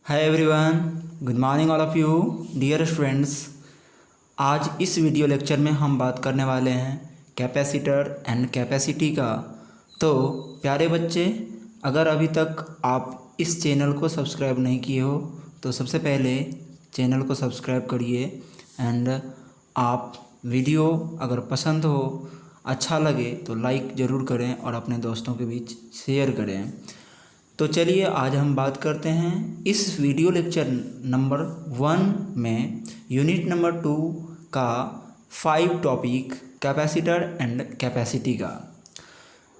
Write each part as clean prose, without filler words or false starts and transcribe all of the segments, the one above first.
Hi everyone, good morning all of you dear students. आज इस video lecture में हम बात करने वाले हैं कैपेसिटर एंड कैपेसिटी का। तो प्यारे बच्चे, अगर अभी तक आप इस चैनल को सब्सक्राइब नहीं किए हो तो सबसे पहले चैनल को सब्सक्राइब करिए। एंड आप वीडियो अगर पसंद हो, अच्छा लगे तो लाइक ज़रूर करें और अपने दोस्तों के बीच शेयर करें। तो चलिए आज हम बात करते हैं इस वीडियो लेक्चर नंबर 1 में यूनिट नंबर 2 का 5 टॉपिक कैपेसिटर एंड कैपेसिटी का।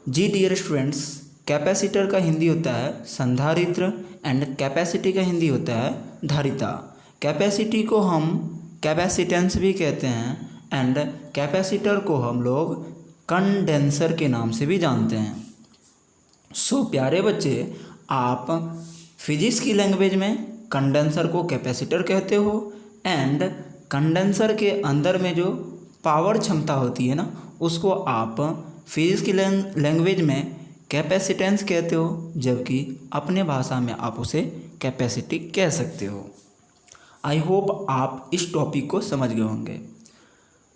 जी डियर स्टूडेंट्स, कैपेसिटर का हिंदी होता है संधारित्र एंड कैपेसिटी का हिंदी होता है धारिता। कैपेसिटी को हम कैपेसिटेंस भी कहते हैं एंड कैपेसिटर को हम लोग कंडेंसर के नाम से भी जानते हैं। प्यारे बच्चे, आप फिजिक्स की लैंग्वेज में कंडेंसर को कैपेसिटर कहते हो एंड कंडेंसर के अंदर में जो पावर क्षमता होती है ना, उसको आप फिजिक्स की लैंग्वेज में कैपेसिटेंस कहते हो, जबकि अपने भाषा में आप उसे कैपेसिटी कह सकते हो। आई होप आप इस टॉपिक को समझ गए होंगे।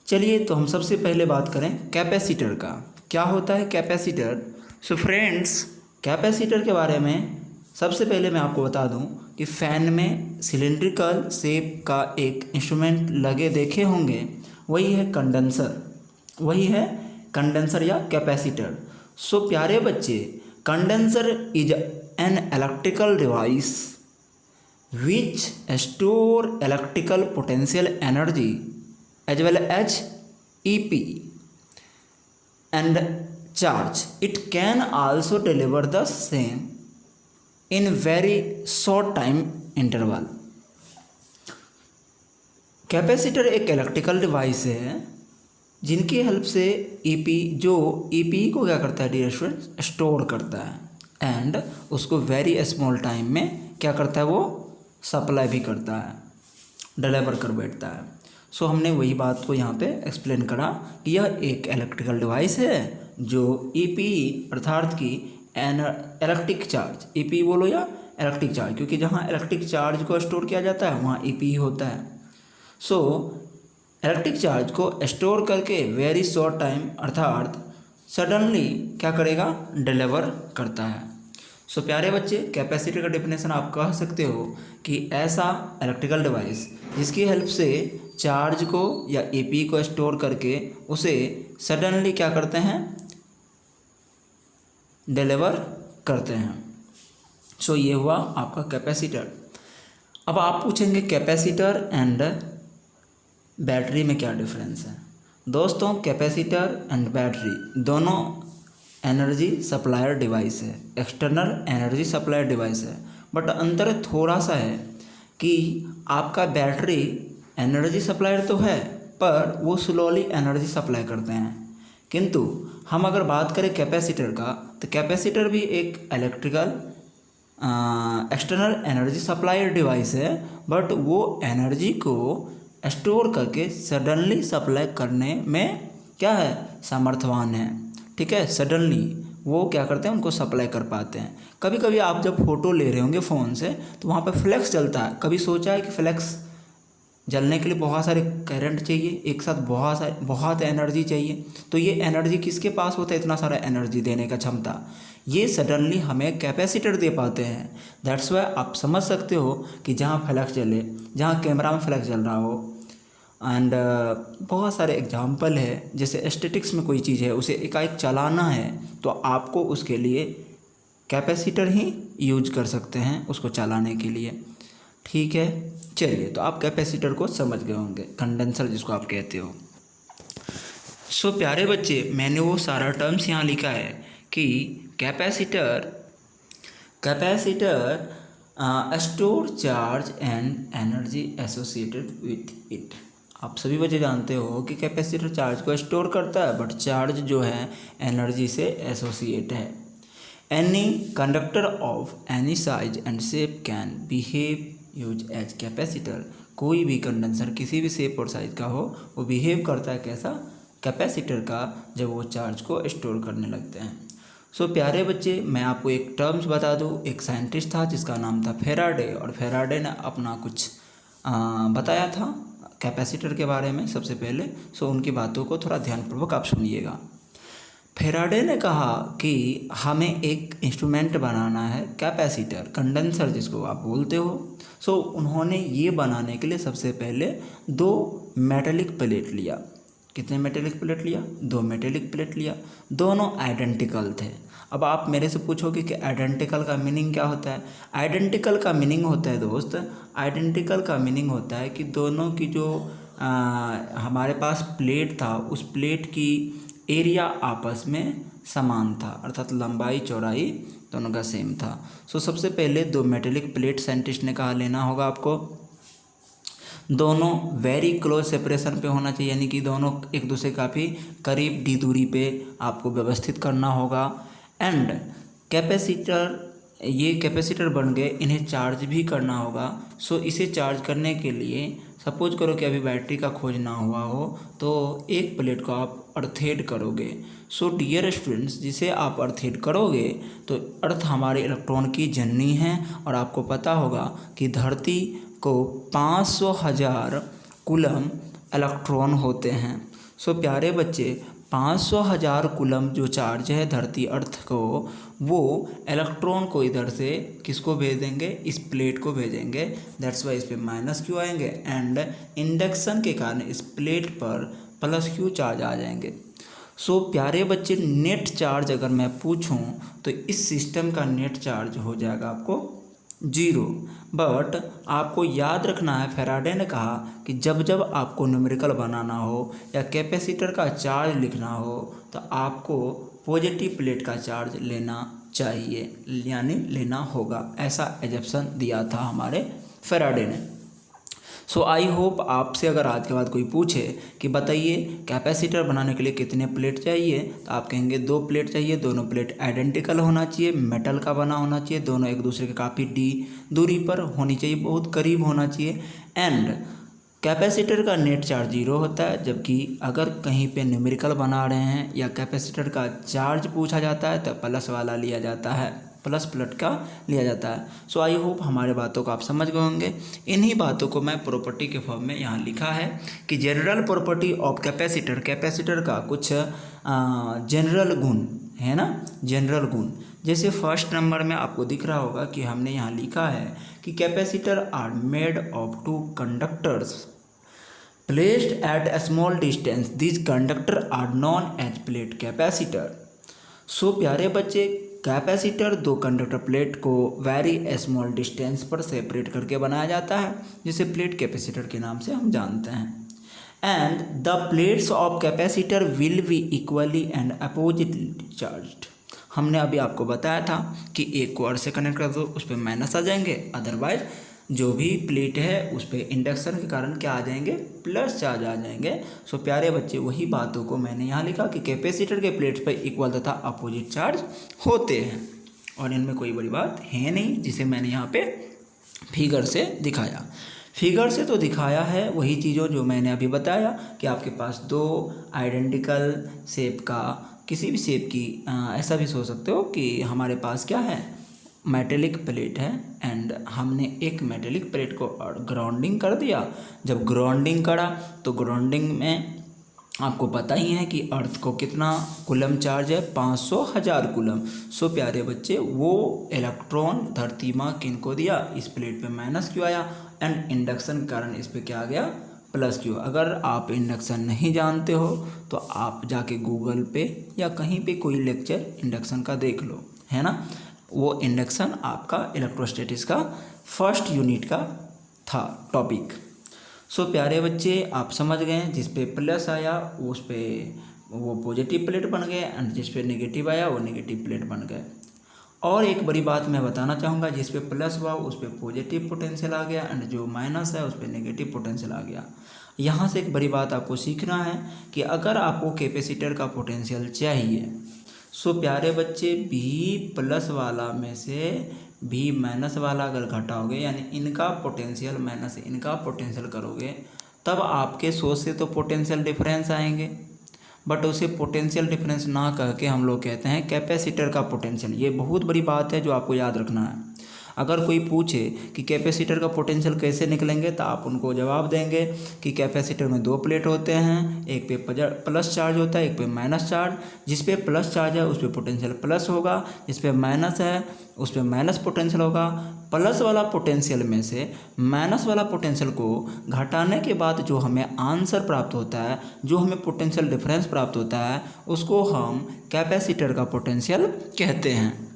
चलिए तो हम सबसे पहले बात करें कैपेसिटर का। क्या होता है कैपेसिटर? सो फ्रेंड्स, कैपेसिटर के बारे में सबसे पहले मैं आपको बता दूं कि फ़ैन में सिलिंड्रिकल शेप का एक इंस्ट्रूमेंट लगे देखे होंगे, वही है कंडेंसर या कैपेसिटर। सो प्यारे बच्चे, condenser is an electrical device which store electrical potential energy as well as EP and charge. It can also deliver the same in very short time interval. Capacitor एक electrical device है जिनकी help से EP को क्या करता है dear students, store करता है एंड उसको वेरी स्मॉल टाइम में क्या करता है, वो सप्लाई भी करता है, डिलीवर कर बैठता है। सो हमने वही बात को यहाँ पे एक्सप्लेन करा कि यह एक इलेक्ट्रिकल डिवाइस है जो ईपी अर्थात की इलेक्ट्रिक चार्ज, ईपी बोलो या इलेक्ट्रिक चार्ज, क्योंकि जहाँ इलेक्ट्रिक चार्ज को स्टोर किया जाता है वहाँ ईपी होता है। सो इलेक्ट्रिक चार्ज को स्टोर करके वेरी शॉर्ट टाइम अर्थात सडनली क्या करेगा, डिलीवर करता है। सो प्यारे बच्चे, कैपेसिटर का डेफिनेशन आप कह सकते हो कि ऐसा इलेक्ट्रिकल डिवाइस जिसकी हेल्प से चार्ज को या ईपी को स्टोर करके उसे सडनली क्या करते हैं, डिलीवर करते हैं। सो ये हुआ आपका कैपेसिटर। अब आप पूछेंगे कैपेसिटर एंड बैटरी में क्या डिफरेंस है? दोस्तों, कैपेसिटर एंड बैटरी दोनों एनर्जी सप्लायर डिवाइस है, एक्सटर्नल एनर्जी सप्लायर डिवाइस है, बट अंतर थोड़ा सा है कि आपका बैटरी एनर्जी सप्लायर तो है पर वो स्लोली एनर्जी सप्लाई करते हैं, किंतु हम अगर बात करें कैपेसिटर का तो कैपेसिटर भी एक electrical external energy supplier device है, बट वो एनर्जी को स्टोर करके सडनली सप्लाई करने में क्या है, सामर्थ्यवान है। ठीक है, सडनली वो क्या करते हैं, उनको सप्लाई कर पाते हैं। कभी कभी आप जब फ़ोटो ले रहे होंगे फ़ोन से तो वहाँ पर फ्लैक्स जलता है। कभी सोचा है कि फ्लैक्स जलने के लिए बहुत सारे करंट चाहिए, एक साथ बहुत एनर्जी चाहिए, तो ये एनर्जी किसके पास होता है, इतना सारा एनर्जी देने का क्षमता? ये सडनली हमें कैपेसिटर दे पाते हैं। दैट्स वाई आप समझ सकते हो कि जहाँ फ्लैक्स जले, जहाँ कैमरा में फ्लैक्स जल रहा हो एंड बहुत सारे एग्जाम्पल है, जैसे एस्थेटिक्स में कोई चीज़ है उसे एकाएक चलाना है तो आपको उसके लिए कैपेसिटर ही यूज कर सकते हैं उसको चलाने के लिए। ठीक है, चलिए तो आप कैपेसिटर को समझ गए होंगे, कंडेंसर जिसको आप कहते हो। सो प्यारे बच्चे, मैंने वो सारा टर्म्स यहाँ लिखा है कि capacitor store charge and energy associated with it. आप सभी बच्चे जानते हो कि कैपेसिटर चार्ज को स्टोर करता है, बट चार्ज जो है एनर्जी से एसोसिएट है। Any conductor of any size and shape can behave use as capacitor. कोई भी कंडेंसर किसी भी शेप और साइज का हो, वो बिहेव करता है कैसा, कैपेसिटर का, जब वो चार्ज को स्टोर करने लगते हैं। सो प्यारे बच्चे, मैं आपको एक टर्म्स बता दूँ। एक साइंटिस्ट था जिसका नाम था फेराडे, और फेराडे ने अपना कुछ बताया था कैपेसिटर के बारे में सबसे पहले। सो उनकी बातों को थोड़ा ध्यानपूर्वक आप सुनिएगा। फेराडे ने कहा कि हमें एक इंस्ट्रूमेंट बनाना है कैपेसिटर, कंडेंसर जिसको आप बोलते हो। सो उन्होंने ये बनाने के लिए सबसे पहले 2 मेटेलिक प्लेट लिया। कितने मेटेलिक प्लेट लिया? 2 मेटेलिक प्लेट लिया। दोनों आइडेंटिकल थे। अब आप मेरे से पूछोगे कि आइडेंटिकल का मीनिंग क्या होता है? आइडेंटिकल का मीनिंग होता है दोस्त, आइडेंटिकल का मीनिंग होता है कि दोनों की जो हमारे पास प्लेट था, उस प्लेट की एरिया आपस में समान था, अर्थात लंबाई चौड़ाई दोनों का सेम था। सो सबसे पहले 2 मेटेलिक प्लेट साइंटिस्ट ने कहा लेना होगा आपको। दोनों वेरी क्लोज सेपरेशन पे होना चाहिए, यानी कि दोनों एक दूसरे काफ़ी करीब डी दूरी पे आपको व्यवस्थित करना होगा। एंड कैपेसिटर, ये कैपेसिटर बन गए, इन्हें चार्ज भी करना होगा। सो इसे चार्ज करने के लिए सपोज करो कि अभी बैटरी का खोज ना हुआ हो, तो एक प्लेट को आप अर्थेड करोगे। सो डियर स्टूडेंट्स, जिसे आप अर्थेड करोगे तो अर्थ हमारे इलेक्ट्रॉन की जननी है, और आपको पता होगा कि धरती को 500,000 कूलम इलेक्ट्रॉन होते हैं। सो प्यारे बच्चे, 500,000 कूलम जो चार्ज है धरती अर्थ को, वो इलेक्ट्रॉन को इधर से किसको भेज देंगे? इस प्लेट को भेजेंगे। दैट्स वाई इस पे माइनस क्यू आएंगे, एंड इंडक्शन के कारण इस प्लेट पर प्लस क्यू चार्ज आ जाएंगे। सो प्यारे बच्चे, नेट चार्ज अगर मैं पूछूं तो इस सिस्टम का नेट चार्ज हो जाएगा आपको 0। बट आपको याद रखना है, फेराडे ने कहा कि जब जब आपको न्यूमेरिकल बनाना हो या कैपेसिटर का चार्ज लिखना हो तो आपको पॉजिटिव प्लेट का चार्ज लेना चाहिए, यानी लेना होगा। ऐसा एजप्शन दिया था हमारे फेराडे ने। सो आई होप आपसे अगर आज के बाद कोई पूछे कि बताइए कैपेसिटर बनाने के लिए कितने प्लेट चाहिए, तो आप कहेंगे 2 प्लेट चाहिए। दोनों प्लेट आइडेंटिकल होना चाहिए, मेटल का बना होना चाहिए, दोनों एक दूसरे के काफ़ी दूरी पर होनी चाहिए, बहुत करीब होना चाहिए। एंड कैपेसिटर का नेट चार्ज 0 होता है, जबकि अगर कहीं पे न्यूमेरिकल बना रहे हैं या कैपेसिटर का चार्ज पूछा जाता है तो प्लस वाला लिया जाता है, प्लस प्लेट का लिया जाता है। सो आई होप हमारे बातों को आप समझ गए होंगे। इन्हीं बातों को मैं प्रॉपर्टी के फॉर्म में यहाँ लिखा है कि general property of capacitor, capacitor का कुछ जनरल गुण है ना, जनरल गुण। जैसे फर्स्ट नंबर में आपको दिख रहा होगा कि हमने यहाँ लिखा है कि capacitor are made of 2 conductors placed at a small distance. These conductors are known as plate capacitor. सो प्यारे बच्चे, कैपेसिटर 2 कंडक्टर प्लेट को वेरी स्मॉल डिस्टेंस पर सेपरेट करके बनाया जाता है, जिसे प्लेट कैपेसिटर के नाम से हम जानते हैं। And the plates of capacitor will be equally and oppositely charged. हमने अभी आपको बताया था कि एक को अर्थ से कनेक्ट कर दो, उस पर माइनस आ जाएंगे, अदरवाइज जो भी प्लेट है उस पर इंडक्शन के कारण क्या आ जाएंगे? प्लस चार्ज आ जाएंगे। सो प्यारे बच्चे, वही बातों को मैंने यहाँ लिखा कि कैपेसिटर के प्लेट्स पर इक्वल तथा अपोजिट चार्ज होते हैं, और इनमें कोई बड़ी बात है नहीं, जिसे मैंने यहाँ पे फिगर से दिखाया। फिगर से तो दिखाया है वही चीज़ों जो मैंने अभी बताया कि आपके पास 2 आइडेंटिकल शेप का, किसी भी शेप की, ऐसा भी सोच सकते हो कि हमारे पास क्या है, मेटेलिक प्लेट है, एंड हमने एक मेटेलिक प्लेट को ग्राउंडिंग कर दिया। जब ग्राउंडिंग करा तो ग्राउंडिंग में आपको पता ही है कि अर्थ को कितना कूलम चार्ज है, 500,000 कूलम। सो प्यारे बच्चे, वो इलेक्ट्रॉन धरती माँ किन को दिया? इस प्लेट पे माइनस क्यों आया, एंड इंडक्शन के कारण इस पे क्या आ गया? प्लस क्यों। अगर आप इंडक्शन नहीं जानते हो तो आप जाके गूगल पे या कहीं पे कोई लेक्चर इंडक्शन का देख लो, है ना। वो इंडक्शन आपका इलेक्ट्रोस्टैटिक्स का फर्स्ट यूनिट का था टॉपिक। सो प्यारे बच्चे, आप समझ गए, जिस पे प्लस आया उस पे वो पॉजिटिव प्लेट बन गए, एंड जिस पे नेगेटिव आया वो नेगेटिव प्लेट बन गए। और एक बड़ी बात मैं बताना चाहूँगा, जिस पे प्लस हुआ उस पे पॉजिटिव पोटेंशियल आ गया, एंड जो माइनस है उस पे नेगेटिव पोटेंशियल आ गया। यहाँ से एक बड़ी बात आपको सीखना है कि अगर आपको कैपेसिटर का पोटेंशियल चाहिए, सो प्यारे बच्चे, भी प्लस वाला में से भी माइनस वाला अगर घटाओगे, यानी इनका पोटेंशियल माइनस इनका पोटेंशियल करोगे, तब आपके सोर्स से तो पोटेंशियल डिफरेंस आएंगे। बट उसे पोटेंशियल डिफरेंस ना कह के हम लोग कहते हैं कैपेसिटर का पोटेंशियल। ये बहुत बड़ी बात है जो आपको याद रखना है। अगर कोई पूछे कि कैपेसिटर का पोटेंशियल कैसे निकलेंगे तो आप उनको जवाब देंगे कि कैपेसिटर में दो प्लेट होते हैं, एक पे प्लस चार्ज होता है, एक पे माइनस चार्ज। जिस पे प्लस चार्ज है उस पे पोटेंशियल प्लस होगा, जिस पे माइनस है उस पे माइनस पोटेंशियल होगा। प्लस वाला पोटेंशियल में से माइनस वाला पोटेंशियल को घटाने के बाद जो हमें आंसर प्राप्त होता है, जो हमें पोटेंशियल डिफरेंस प्राप्त होता है, उसको हम कैपेसिटर का पोटेंशियल कहते हैं।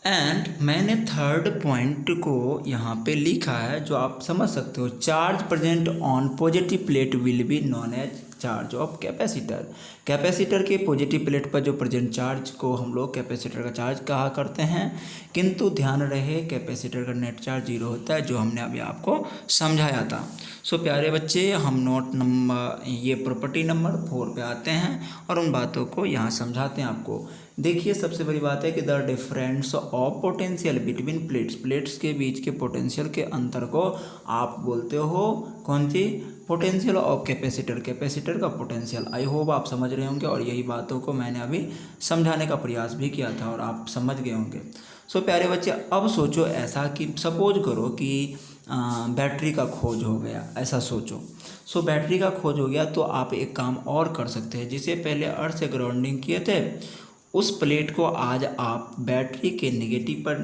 एंड मैंने थर्ड पॉइंट को यहाँ पे लिखा है जो आप समझ सकते हो, charge present on positive plate will be known as charge of capacitor. Capacitor के पॉजिटिव प्लेट पर जो प्रेजेंट चार्ज को हम लोग कैपेसिटर का चार्ज कहा करते हैं, किंतु ध्यान रहे कैपेसिटर का नेट चार्ज 0 होता है, जो हमने अभी आपको समझाया था। सो प्यारे बच्चे, हम नोट नंबर ये प्रॉपर्टी नंबर 4 पे आते हैं और उन बातों को यहाँ समझाते हैं आपको। देखिए, सबसे बड़ी बात है कि the difference of potential between plates, plates के बीच के पोटेंशियल के अंतर को आप बोलते हो कौन सी? पोटेंशियल ऑफ कैपेसिटर, कैपेसिटर का पोटेंशियल। आई होप आप समझ रहे होंगे और यही बातों को मैंने अभी समझाने का प्रयास भी किया था और आप समझ गए होंगे। सो प्यारे बच्चे, अब सोचो ऐसा कि सपोज करो कि बैटरी का खोज हो गया, ऐसा सोचो। सो बैटरी का खोज हो गया तो आप एक काम और कर सकते हैं। जिसे पहले अर्थ से ग्राउंडिंग किए थे, उस प्लेट को आज आप बैटरी के नेगेटिव पर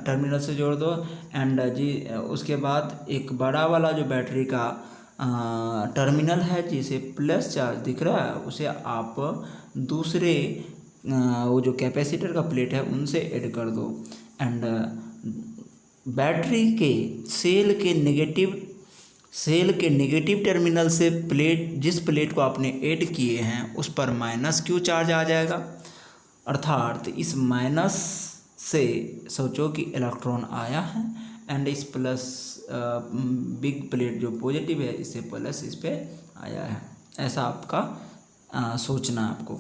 टर्मिनल से जोड़ दो एंड जी उसके बाद एक बड़ा वाला जो बैटरी का टर्मिनल है जिसे प्लस चार्ज दिख रहा है, उसे आप दूसरे वो जो कैपेसिटर का प्लेट है उनसे ऐड कर दो एंड बैटरी के सेल के नेगेटिव टर्मिनल से जिस प्लेट को आपने ऐड किए हैं उस पर माइनस क्यू चार्ज आ जाएगा। अर्थात इस माइनस से सोचो कि इलेक्ट्रॉन आया है एंड इस प्लस बिग प्लेट जो पॉजिटिव है इससे प्लस इस पे आया है। ऐसा आपका सोचना है आपको,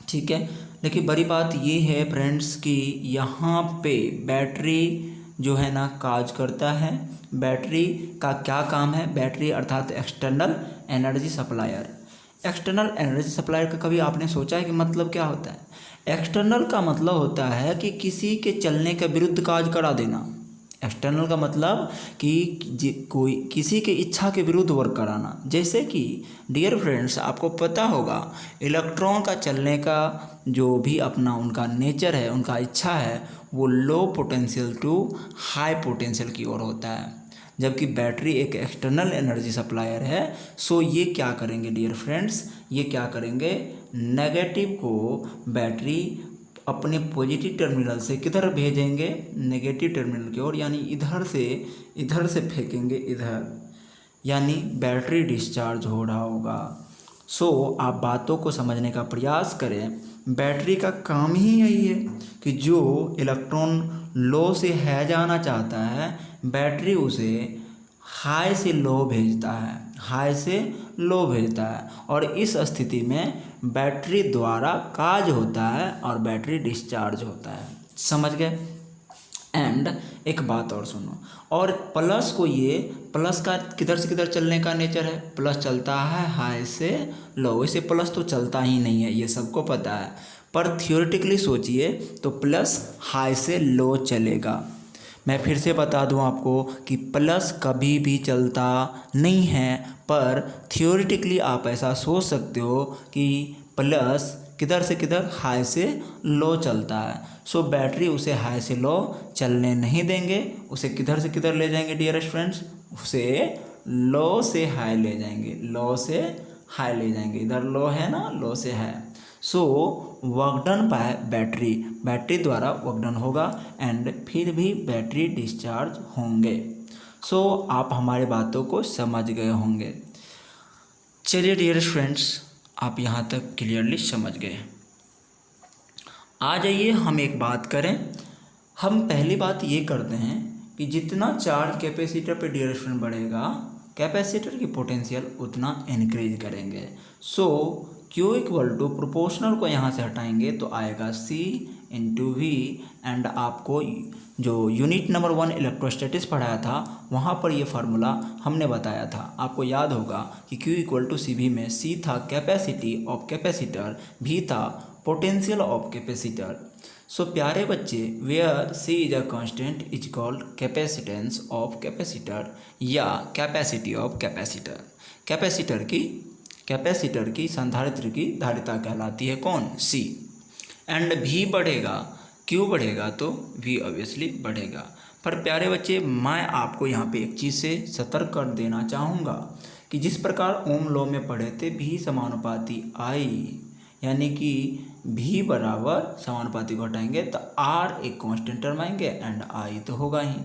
ठीक है। लेकिन बड़ी बात ये है फ्रेंड्स कि यहाँ पे बैटरी जो है ना काज करता है। बैटरी का क्या काम है? बैटरी अर्थात external energy supplier. External energy supplier का कभी आपने सोचा है कि मतलब क्या होता है? एक्सटर्नल का मतलब होता है कि किसी के चलने के विरुद्ध कार्य करा देना। एक्सटर्नल का मतलब कि कोई किसी के इच्छा के विरुद्ध वर्क कराना। जैसे कि डियर फ्रेंड्स, आपको पता होगा इलेक्ट्रॉन का चलने का जो भी अपना उनका नेचर है, उनका इच्छा है, वो low potential to high potential की ओर होता है। जबकि बैटरी एक एक्सटर्नल एनर्जी सप्लायर है। सो ये क्या करेंगे डियर फ्रेंड्स, ये क्या करेंगे, नेगेटिव को बैटरी अपने पॉजिटिव टर्मिनल से किधर भेजेंगे? नेगेटिव टर्मिनल की ओर, यानी इधर से फेंकेंगे इधर, यानी बैटरी डिस्चार्ज हो रहा होगा। सो आप बातों को समझने का प्रयास करें। बैटरी का काम ही यही है कि जो इलेक्ट्रॉन लो से हाई जाना चाहता है, बैटरी उसे हाई से लो भेजता है, हाई से लो भेजता है और इस स्थिति में बैटरी द्वारा कार्य होता है और बैटरी डिस्चार्ज होता है। समझ गए? एंड एक बात और सुनो, और प्लस को, ये प्लस का किधर से किधर चलने का नेचर है? प्लस चलता है हाई से लो। वैसे प्लस तो चलता ही नहीं है, ये सबको पता है, पर थियोरेटिकली सोचिए तो प्लस हाई से लो चलेगा। मैं फिर से बता दूं आपको कि प्लस कभी भी चलता नहीं है, पर थियोरेटिकली आप ऐसा सोच सकते हो कि प्लस किधर से किधर, हाई से लो चलता है। सो बैटरी उसे हाई से लो चलने नहीं देंगे, उसे किधर से किधर ले जाएंगे डियरेस्ट फ्रेंड्स? उसे लो से हाई ले जाएंगे, लो से हाई ले जाएंगे। इधर लो है ना, लो से high. So work done by battery, battery द्वारा वर्क डन होगा एंड फिर भी बैटरी डिस्चार्ज होंगे। सो आप हमारे बातों को समझ गए होंगे। चलिए डियर फ्रेंड्स, आप यहाँ तक क्लियरली समझ गए। आ जाइए हम एक बात करें। हम पहली बात ये करते हैं कि जितना चार्ज कैपेसिटर पे डियर फ्रेंड बढ़ेगा, कैपेसिटर की पोटेंशियल उतना इनक्रीज करेंगे। सो Q इक्वल टू प्रोपोर्शनल को यहाँ से हटाएंगे तो आएगा C इंटू वी। एंड आपको जो यूनिट नंबर 1 इलेक्ट्रोस्टैटिक्स पढ़ाया था वहाँ पर ये फार्मूला हमने बताया था। आपको याद होगा कि Q equal to C V में C था कैपेसिटी ऑफ कैपेसिटर, V था पोटेंशियल ऑफ कैपेसिटर। सो प्यारे बच्चे, where C is a constant is called capacitance of capacitor या कैपेसिटी ऑफ कैपेसिटर। कैपेसिटर की संधारित्र की धारिता कहलाती है कौन? C। एंड V बढ़ेगा, Q बढ़ेगा तो V ऑब्वियसली बढ़ेगा। पर प्यारे बच्चे, मैं आपको यहाँ पे एक चीज़ से सतर्क कर देना चाहूँगा कि जिस प्रकार ओम लॉ में पढ़े थे V समानुपाती I, यानी कि V बराबर समानुपाती को हटाएंगे तो R एक कांस्टेंट टर्म आएंगे एंड I तो होगा ही,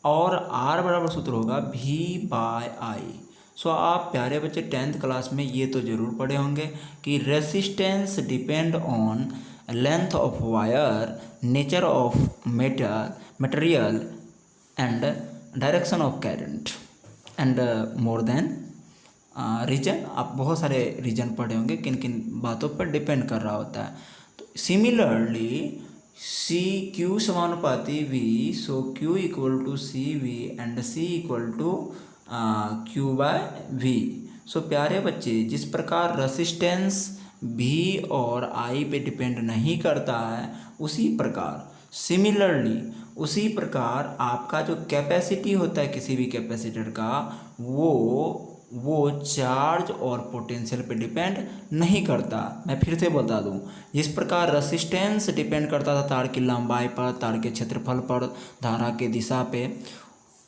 और R बराबर सूत्र होगा V बाय I। सो आप प्यारे बच्चे 10th क्लास में ये तो ज़रूर पढ़े होंगे कि resistance depend on length of wire, nature of material and direction of current and more than reason. आप बहुत सारे रीजन पढ़े होंगे, किन किन बातों पर डिपेंड कर रहा होता है। तो सिमिलरली सी क्यू समानुपाती V, so Q equal to C V and C equal to Q by V. So प्यारे बच्चे, जिस प्रकार रेसिस्टेंस भी और आई पे डिपेंड नहीं करता है, उसी प्रकार सिमिलरली उसी प्रकार आपका जो कैपेसिटी होता है किसी भी कैपेसिटर का, वो चार्ज और पोटेंशियल पे डिपेंड नहीं करता। मैं फिर से बता दूं, जिस प्रकार रेसिस्टेंस डिपेंड करता था तार की लंबाई पर, तार के क्षेत्रफल पर, धारा के दिशा पे,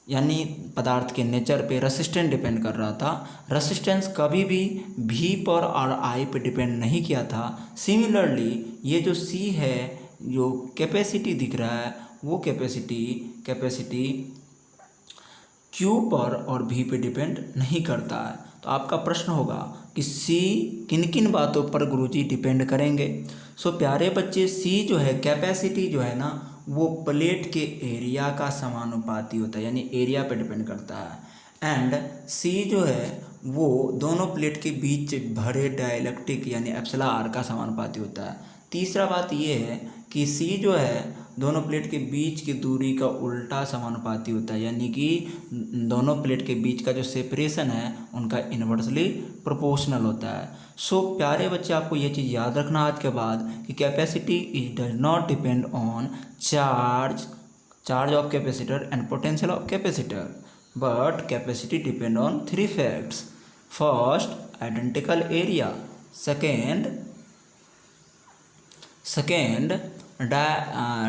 यानी पदार्थ के नेचर पे रेसिस्टेंस डिपेंड कर रहा था। रेसिस्टेंस कभी भी भी पर और आई पे डिपेंड नहीं किया था। सिमिलरली ये जो सी है, जो कैपेसिटी दिख रहा है, वो कैपेसिटी क्यू पर और भी पे डिपेंड नहीं करता है। तो आपका प्रश्न होगा कि सी किन किन बातों पर गुरुजी डिपेंड करेंगे। सो प्यारे बच्चे, सी जो है कैपेसिटी जो है ना, वो प्लेट के एरिया का समानुपाती होता है, यानी एरिया पे डिपेंड करता है। एंड सी जो है वो दोनों प्लेट के बीच भरे डाइलेक्ट्रिक यानी एप्सिलॉन आर का समानुपाती होता है। तीसरा बात ये है कि सी जो है दोनों प्लेट के बीच की दूरी का उल्टा समानुपाती होता है, यानी कि दोनों प्लेट के बीच का जो सेपरेशन है उनका इन्वर्सली प्रोपोर्शनल होता है। सो प्यारे बच्चे, आपको ये चीज़ याद रखना आज के बाद कि capacity is does not depend on charge of capacitor and potential of capacitor, but capacity depend on 3 facts. First, identical area. Second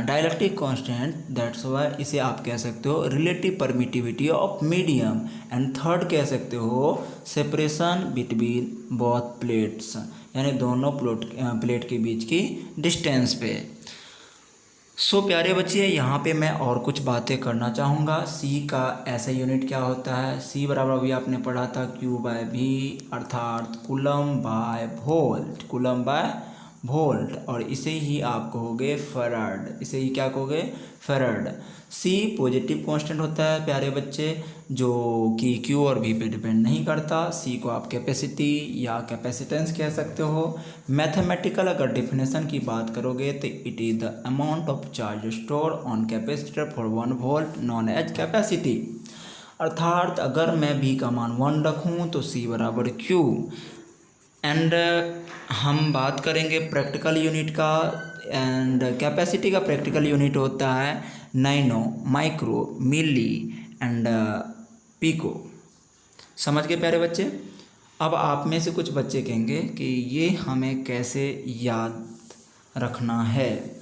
dielectric constant, that's why इसे आप कह सकते हो relative permittivity of medium. And third कह सकते हो separation between both plates, यानी दोनों प्लेट के बीच की डिस्टेंस पे। सो प्यारे बच्चे, यहाँ पे मैं और कुछ बातें करना चाहूँगा। सी का ऐसा यूनिट क्या होता है? सी बराबर अभी आपने पढ़ा था क्यू बाय वी, अर्थात कूलम बाय वोल्ट, और इसे ही आप कहोगे फैराड। इसे ही क्या कहोगे? फैराड। सी पॉजिटिव कांस्टेंट होता है प्यारे बच्चे, जो कि क्यू और वी पे डिपेंड नहीं करता। सी को आप कैपेसिटी या कैपेसिटेंस कह सकते हो। मैथमेटिकल अगर डिफिनेशन की बात करोगे तो it is the amount of charge store on capacitor for 1 volt known as capacity. अर्थात अगर मैं वी का मान 1 रखूँ तो सी बराबर क्यू। एंड हम बात करेंगे प्रैक्टिकल यूनिट का, एंड कैपेसिटी का प्रैक्टिकल यूनिट होता है nano, micro, milli and pico. समझ गए प्यारे बच्चे? अब आप में से कुछ बच्चे कहेंगे कि ये हमें कैसे याद रखना है।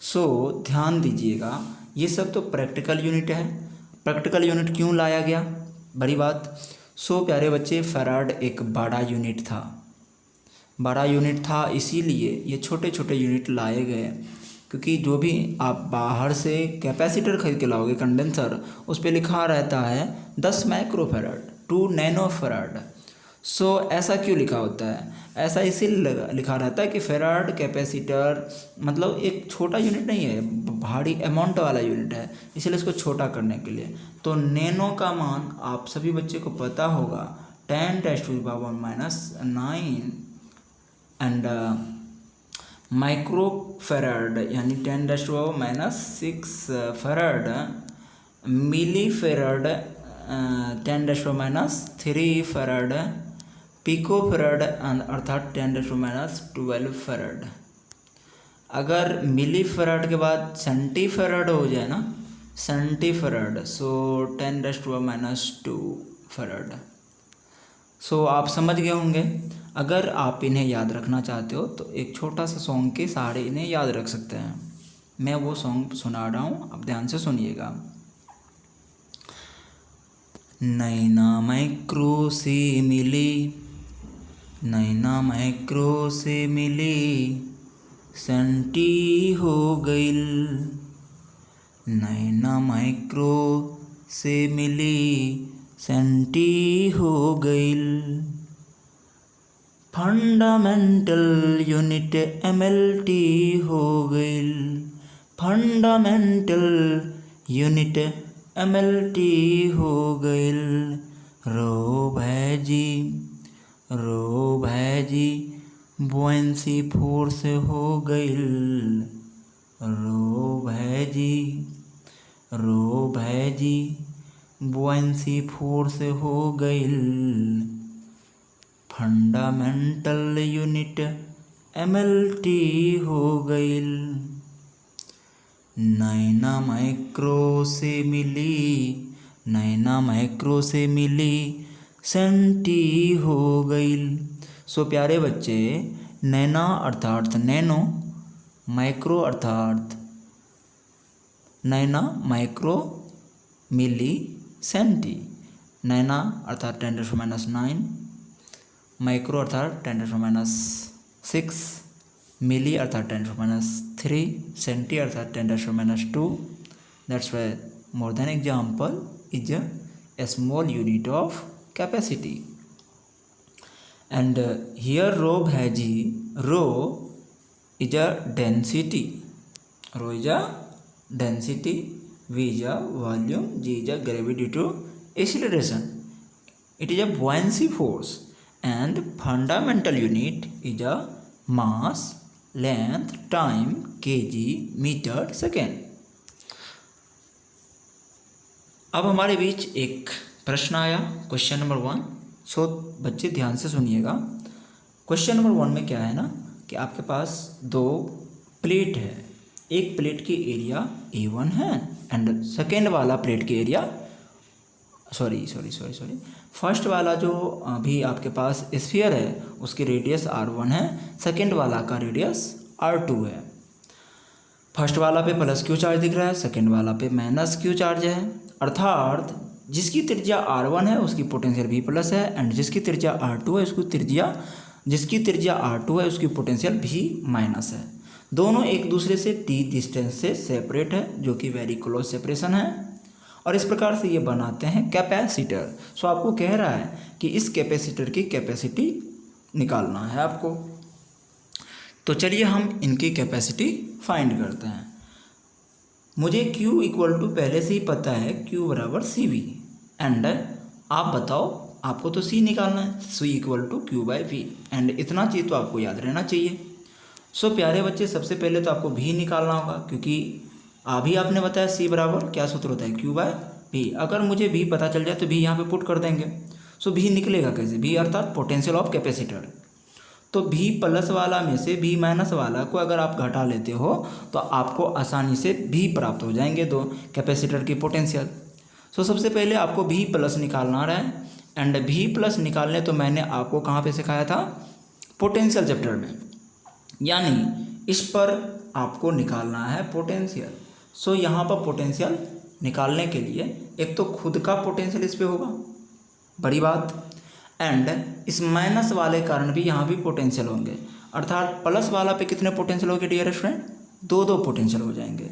सो ध्यान दीजिएगा, ये सब तो प्रैक्टिकल यूनिट है। प्रैक्टिकल यूनिट क्यों लाया गया? बड़ी बात। सो प्यारे बच्चे, फैराड एक बड़ा यूनिट था, इसीलिए ये छोटे छोटे यूनिट लाए गए। क्योंकि जो भी आप बाहर से कैपेसिटर खरीद के लाओगे कंडेंसर, उस पर लिखा रहता है 10 माइक्रोफैराड 2 नैनोफैराड। सो ऐसा क्यों लिखा होता है? ऐसा इसीलिए लिखा रहता है कि फैराड कैपेसिटर मतलब एक छोटा यूनिट नहीं है, भारी अमाउंट वाला यूनिट है, इसलिए इसको छोटा करने के लिए। तो नैनो का मान आप सभी बच्चे को पता होगा 10⁻⁻⁹ एंड माइक्रोफेराड यानी 10⁻⁻6 फेराड, मिलीफेराड 10⁻³ फेराड, पिकोफेराड अर्थात 10⁻12 फेराड। अगर मिलीफेराड के बाद सेंटीफेराड हो जाए ना, सेंटीफेराड, सो 10⁻² फेराड। सो आप समझ गए होंगे। अगर आप इन्हें याद रखना चाहते हो तो एक छोटा सा सॉन्ग के सहारे इन्हें याद रख सकते हैं। मैं वो सॉन्ग सुना रहा हूँ, आप ध्यान से सुनिएगा। नैना माइक्रो से मिली, नैना माइक्रो से मिली, सेंटी हो गइल। नैना माइक्रो से मिली, सेंटी हो गइल। फंडामेंटल यूनिट MLT हो गइल। फंडामेंटल यूनिट MLT हो गइल। रो भैजी, रो भैजी, बुएंसी फोर्स हो गइल। रो भैजी, रो भैजी, बुएंसी फोर्स हो गइल। फंडामेंटल यूनिट MLT हो गइल। नैना माइक्रो से मिली, नैना माइक्रो से मिली, सेंटी हो गइल। सो प्यारे बच्चे, नैना अर्थात नैनो, माइक्रो अर्थात नैना माइक्रो, मिली सेंटी। नैना अर्थात 10⁻⁹, माइक्रो अर्थात 10⁻⁶, मिली अर्थात 10⁻³ सेंटी अर्थात 10⁻²। That's why more than example is a small unit of capacity. And here rho bhaji, rho is a density, rho is a density, V is a volume, G is a gravity due to acceleration. It is a buoyancy force and fundamental unit is a mass, length, time, kg, meter, second. अब हमारे बीच एक प्रश्न आया, question number 1। सो बच्चे ध्यान से सुनिएगा। Question number 1 में क्या है ना कि आपके पास दो प्लेट है। एक प्लेट की एरिया A1 है एंड सेकेंड वाला प्लेट की एरिया सॉरी फर्स्ट वाला जो अभी आपके पास स्फीयर है उसकी रेडियस R1 है, सेकेंड वाला का रेडियस R2 है। फर्स्ट वाला पे प्लस क्यू चार्ज दिख रहा है, सेकेंड वाला पे माइनस क्यू चार्ज है। अर्थात जिसकी त्रिज्या R1 है उसकी पोटेंशियल V प्लस है एंड जिसकी त्रिज्या R2 है जिसकी त्रिज्या R2 है उसकी पोटेंशियल V माइनस है। दोनों एक दूसरे से T डिस्टेंस से सेपरेट है, जो कि वेरी क्लोज सेपरेशन है, और इस प्रकार से ये बनाते हैं कैपेसिटर। सो आपको कह रहा है कि इस कैपेसिटर की कैपेसिटी निकालना है आपको। तो चलिए हम इनकी कैपेसिटी फाइंड करते हैं। मुझे Q इक्वल टू पहले से ही पता है, Q बराबर CV एंड आप बताओ, आपको तो C निकालना है, C equal to Q/V and इतना चीज़ तो आपको याद रहना चाहिए। सो प्यारे बच्चे, सबसे पहले तो आपको V निकालना होगा, क्योंकि अभी आपने बताया C बराबर क्या सूत्र होता है, Q/V। अगर मुझे V पता चल जाए तो V यहाँ पे पुट कर देंगे। सो V निकलेगा कैसे, V अर्थात पोटेंशियल ऑफ कैपेसिटर। तो V प्लस वाला में से V माइनस वाला को अगर आप घटा लेते हो तो आपको आसानी से V प्राप्त हो जाएंगे, दो कैपेसिटर की पोटेंशियल। सो सबसे पहले आपको V प्लस निकालना रहा है एंड V प्लस निकालने तो मैंने आपको कहाँ पे सिखाया था, पोटेंशियल चैप्टर में, यानी इस पर आपको निकालना है पोटेंशियल। सो यहाँ पर पोटेंशियल निकालने के लिए एक तो खुद का पोटेंशियल इस पर होगा, बड़ी बात, एंड इस माइनस वाले कारण भी यहाँ भी पोटेंशियल होंगे। अर्थात प्लस वाला पे कितने पोटेंशियल होंगे डियर फ्रेंड, दो पोटेंशियल हो जाएंगे,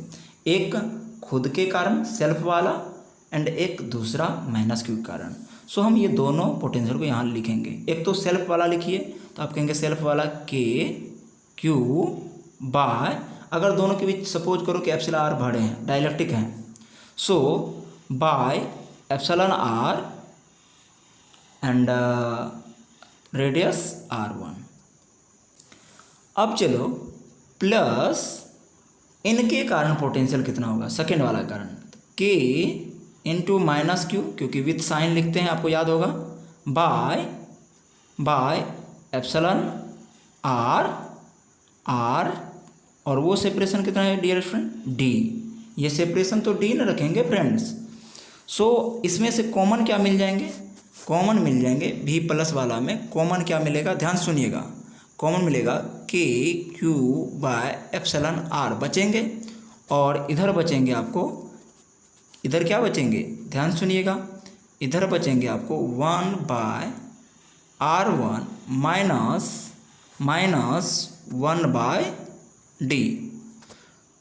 एक खुद के कारण सेल्फ वाला एंड एक दूसरा माइनस क्यू के कारण। सो हम ये दोनों पोटेंशियल को यहाँ लिखेंगे। एक तो सेल्फ वाला लिखिए तो आप कहेंगे सेल्फ वाला KQ बाय, अगर दोनों के बीच सपोज करो कि एप्सिलॉन R बड़े हैं, डाइलेक्ट्रिक हैं, so by epsilon R and radius R1। अब चलो प्लस इनके कारण पोटेंशियल कितना होगा, सेकेंड वाला कारण, के इंटू माइनस क्यू, क्योंकि विथ साइन लिखते हैं आपको याद होगा, बाय एप्सिलॉन आर और वो सेपरेशन कितना है डियर फ्रेंड, डी। ये सेपरेशन तो डी न रखेंगे फ्रेंड्स। सो इसमें से कॉमन क्या मिल जाएंगे, कॉमन मिल जाएंगे भी प्लस वाला में कॉमन क्या मिलेगा, ध्यान सुनिएगा, कॉमन मिलेगा के क्यू बाय एप्सिलॉन आर बचेंगे, और इधर बचेंगे आपको, इधर क्या बचेंगे, ध्यान सुनिएगा, इधर बचेंगे आपको 1 by R1 minus 1 by D.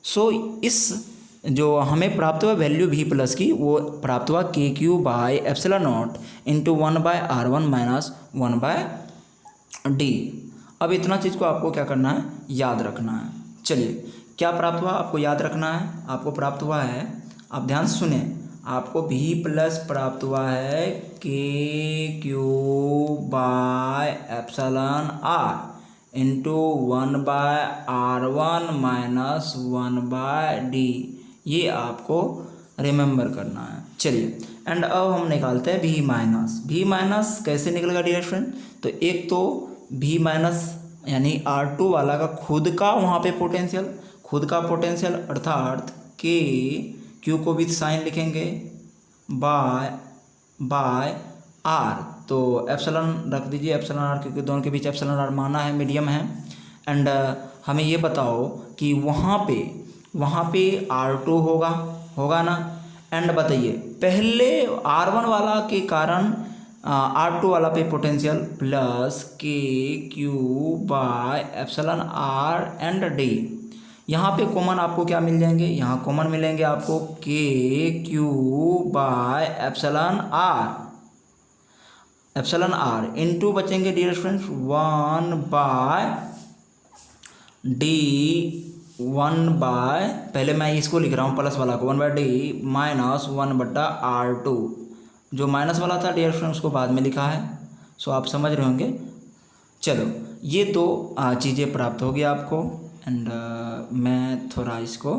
So इस जो हमें प्राप्त हुआ वैल्यू भी प्लस की, वो प्राप्त हुआ k Q by epsilon naught into 1 by R1 minus 1 by d. अब इतना चीज़ को आपको क्या करना है, याद रखना है। चलिए क्या प्राप्त हुआ आपको याद रखना है, आपको प्राप्त हुआ है, आप ध्यान से सुने, आपको भी प्लस प्राप्त हुआ है k Q by epsilon r into 1 by R1 minus 1 by d. ये आपको रिमेंबर करना है। चलिए एंड अब हम निकालते हैं भी माइनस कैसे निकलेगा डियर फ्रेंड, तो एक तो भी माइनस यानी R2 वाला का खुद का वहाँ पे पोटेंशियल, खुद का पोटेंशियल अर्थात के क्यू को विथ साइन लिखेंगे बाय आर, तो एप्सिलॉन रख दीजिए, एप्सिलॉन आर, क्योंकि दोनों के बीच एप्सिलॉन आर माना है, मीडियम है। एंड हमें ये बताओ कि वहाँ पे R2 होगा ना। एंड बताइए पहले R1 वाला के कारण R2 वाला पे potential plus k Q by epsilon r and d. यहाँ पे कॉमन आपको क्या मिल जाएंगे, यहाँ कॉमन मिलेंगे आपको के Q by epsilon R into बचेंगे dear friends 1 by D, 1 by, पहले मैं इसको लिख रहा हूँ प्लस वाला को 1 बाय डी माइनस 1 बट्टा R2, जो माइनस वाला था डियर फ्रेंड्स उसको बाद में लिखा है। सो आप समझ रहे होंगे। चलो ये दो चीज़ें प्राप्त होगी आपको। एंड मैं थोड़ा इसको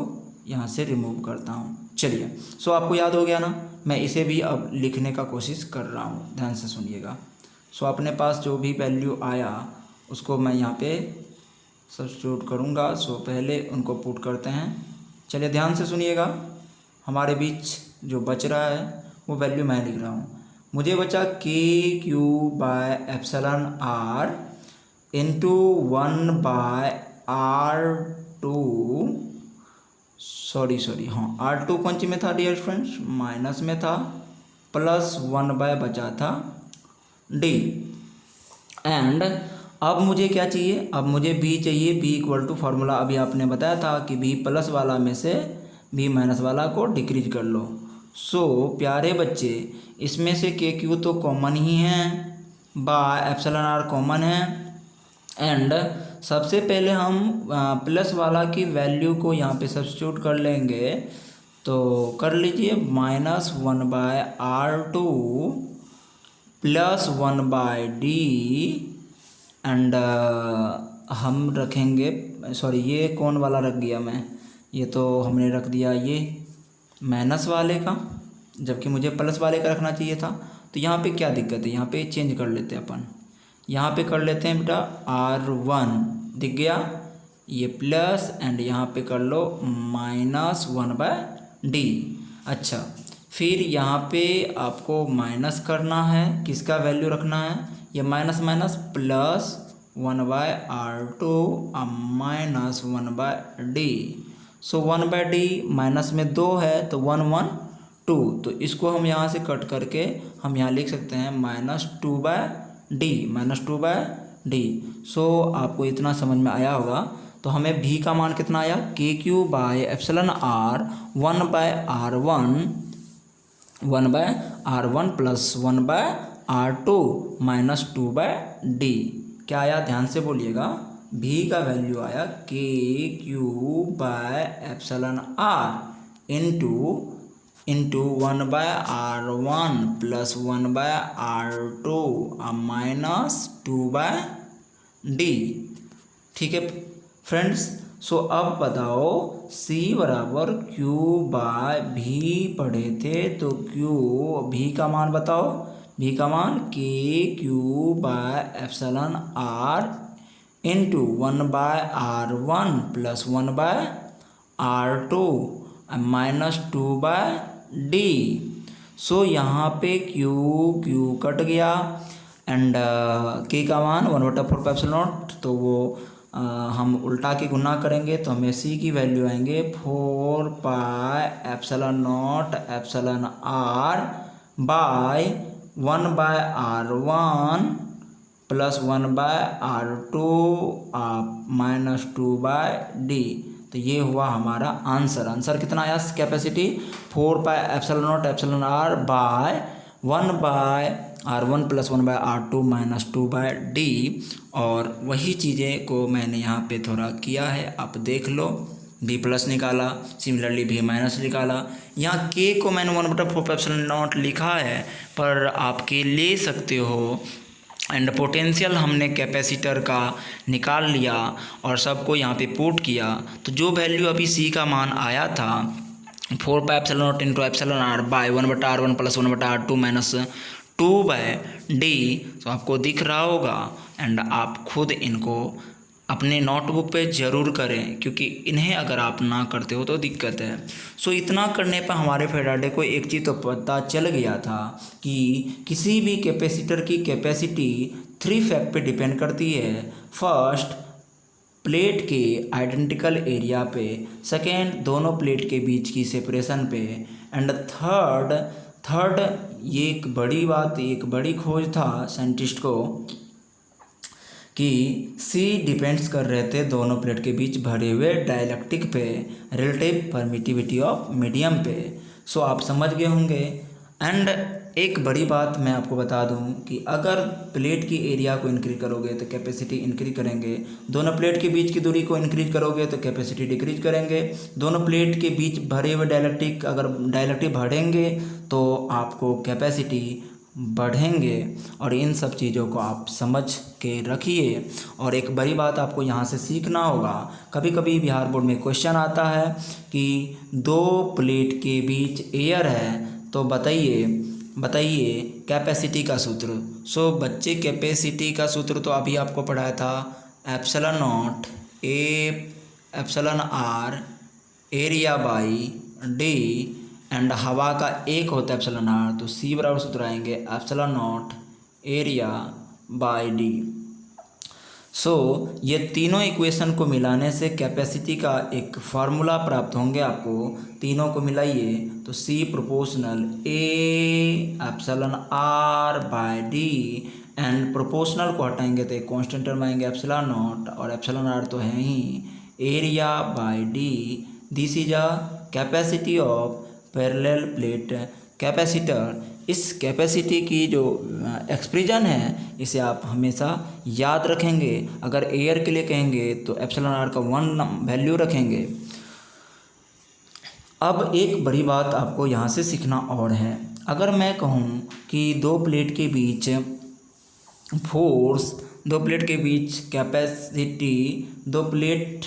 यहाँ से रिमूव करता हूँ। चलिए सो आपको याद हो गया ना, मैं इसे भी अब लिखने का कोशिश कर रहा हूँ, ध्यान से सुनिएगा। सो अपने पास जो भी वैल्यू आया उसको मैं यहाँ पे सब्स्टिट्यूट करूँगा। सो पहले उनको पुट करते हैं। चलिए ध्यान से सुनिएगा, हमारे बीच जो बच रहा है वो वैल्यू मैं लिख रहा हूँ। मुझे बचा k Q by epsilon r into 1 by R2 sorry हाँ R2 कौन सी में था डियर फ्रेंड्स, माइनस में था, प्लस 1 बाय बचा था डी। एंड अब मुझे क्या चाहिए, अब मुझे बी चाहिए, बी इक्वल टू फार्मूला अभी आपने बताया था कि बी प्लस वाला में से बी माइनस वाला को डिक्रीज कर लो। सो प्यारे बच्चे इसमें से के क्यू तो कॉमन ही है, बाय एप्सिलॉन आर कॉमन है। एंड सबसे पहले हम प्लस वाला की वैल्यू को यहाँ पे सब्स्टिट्यूट कर लेंगे, तो कर लीजिए minus 1 by R2 plus 1 by d. And हम रखेंगे, सॉरी ये कौन वाला रख दिया मैं, ये तो हमने रख दिया ये माइनस वाले का, जबकि मुझे प्लस वाले का रखना चाहिए था। तो यहाँ पे क्या दिक्कत है, यहाँ पे चेंज कर लेते हैं अपन, यहाँ पे कर लेते हैं बेटा R1 दिख गया ये प्लस, एंड यहाँ पे कर लो माइनस 1 बाय डी। अच्छा फिर यहाँ पे आपको माइनस करना है, किसका वैल्यू रखना है, ये minus minus plus 1 by R2 minus 1 by D. So 1 by D minus में 2 है तो 1 1 2, तो इसको हम यहाँ से कट करके हम यहाँ लिख सकते हैं माइनस 2 बाय डी। सो आपको इतना समझ में आया होगा। तो हमें भी का मान कितना आया, k Q by epsilon r 1 by R1 plus 1 by R2 minus 2 by d. क्या आया ध्यान से बोलिएगा, भी का वैल्यू आया k Q by epsilon r into 1 by R1 plus 1 by R2 minus 2 by d. ठीक है फ्रेंड्स, सो अब बताओ C बराबर Q बाय V पढ़े थे, तो Q V का मान बताओ, V का मान K Q bye epsilon R into 1/R1 plus 1/R2 minus 2/D। सो यहाँ पे Q कट गया एंड K का मान 1/4 एप्सिलॉन, तो वो हम उल्टा के गुना करेंगे तो हमें C की वैल्यू आएंगे 4 pi epsilon naught epsilon R by 1/R1 plus 1/R2 minus 2/D। तो ये हुआ हमारा आंसर कितना आया capacity 4 pi epsilon naught epsilon R by 1/R1 plus 1/R2 minus 2/D। और वही चीज़ें को मैंने यहाँ पे थोड़ा किया है, आप देख लो। B प्लस निकाला, सिमिलरली B माइनस निकाला। यहाँ K को मैंने 1/4 एप्सिलॉन नॉट लिखा है, पर आप K ले सकते हो। एंड पोटेंशियल हमने कैपेसिटर का निकाल लिया और सबको यहाँ पे पुट किया, तो जो वैल्यू अभी C का मान आया था 4 pi epsilon naught into epsilon R by 1/R1 plus 1/R2 minus 2/D, तो आपको दिख रहा होगा। एंड आप खुद इनको अपने नोटबुक पे ज़रूर करें, क्योंकि इन्हें अगर आप ना करते हो तो दिक्कत है। सो इतना करने पर हमारे फेराडे को एक चीज़ तो पता चल गया था कि किसी भी कैपेसिटर की कैपेसिटी 3 फैक्ट पे डिपेंड करती है। फर्स्ट, प्लेट के आइडेंटिकल एरिया पे, सेकेंड दोनों प्लेट के बीच की सेपरेशन पे, एंड थर्ड ये एक बड़ी खोज था साइंटिस्ट को कि C डिपेंड्स कर रहे थे दोनों प्लेट के बीच भरे हुए डाइलेक्ट्रिक पे, रिलेटिव परमिटिविटी ऑफ मीडियम पे। सो आप समझ गए होंगे। एंड एक बड़ी बात मैं आपको बता दूं कि अगर प्लेट की एरिया को इंक्रीज करोगे तो कैपेसिटी इंक्रीज करेंगे, दोनों प्लेट के बीच की दूरी को इंक्रीज करोगे तो कैपेसिटी डिक्रीज करेंगे, दोनों प्लेट के बीच भरे हुए डाइलेक्ट्रिक अगर डाइलेक्ट्रिक बढ़ेंगे तो आपको कैपेसिटी बढ़ेंगे। और इन सब चीज़ों को आप समझ के रखिए। और एक बड़ी बात आपको यहाँ से सीखना होगा, कभी कभी बिहार बोर्ड में क्वेश्चन आता है कि दो प्लेट के बीच एयर है, तो बताइए कैपेसिटी का सूत्र। सो बच्चे कैपेसिटी का सूत्र तो अभी आपको पढ़ाया था, epsilon naught epsilon R area by D, and हवा का एक होता है एप्सिलॉन R, तो C बराबर सूत्र आएंगे epsilon not area by D। सो ये तीनों इक्वेशन को मिलाने से कैपेसिटी का एक फार्मूला प्राप्त होंगे आपको। तीनों को मिलाइए तो C proportional A epsilon R by D, and proportional को हटाएंगे तो एक कॉन्स्टेंट टर्म आएंगे एप्सिलॉन नॉट, और एप्सिलॉन R तो है ही, area by D। This is a capacity of parallel plate capacitor. इस कैपेसिटी की जो एक्सप्रेशन है इसे आप हमेशा याद रखेंगे। अगर एयर के लिए कहेंगे तो एप्सिलॉन R का 1 वैल्यू रखेंगे। अब एक बड़ी बात आपको यहाँ से सीखना और है, अगर मैं कहूँ कि दो प्लेट के बीच फोर्स, दो प्लेट के बीच कैपेसिटी, दो प्लेट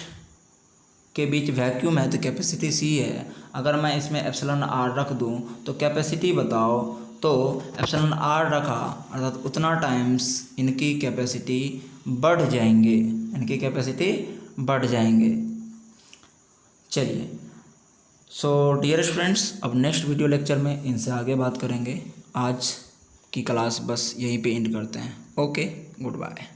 के बीच वैक्यूम है तो कैपेसिटी C है। अगर मैं इसमें एप्सिलॉन R रख दूं तो कैपेसिटी बताओ, तो एप्सिलॉन R रखा अर्थात उतना टाइम्स इनकी कैपेसिटी बढ़ जाएंगे, चलिए। सो डियरेस्ट फ्रेंड्स, अब नेक्स्ट वीडियो लेक्चर में इनसे आगे बात करेंगे। आज की क्लास बस यहीं पे एंड करते हैं। Okay, good bye.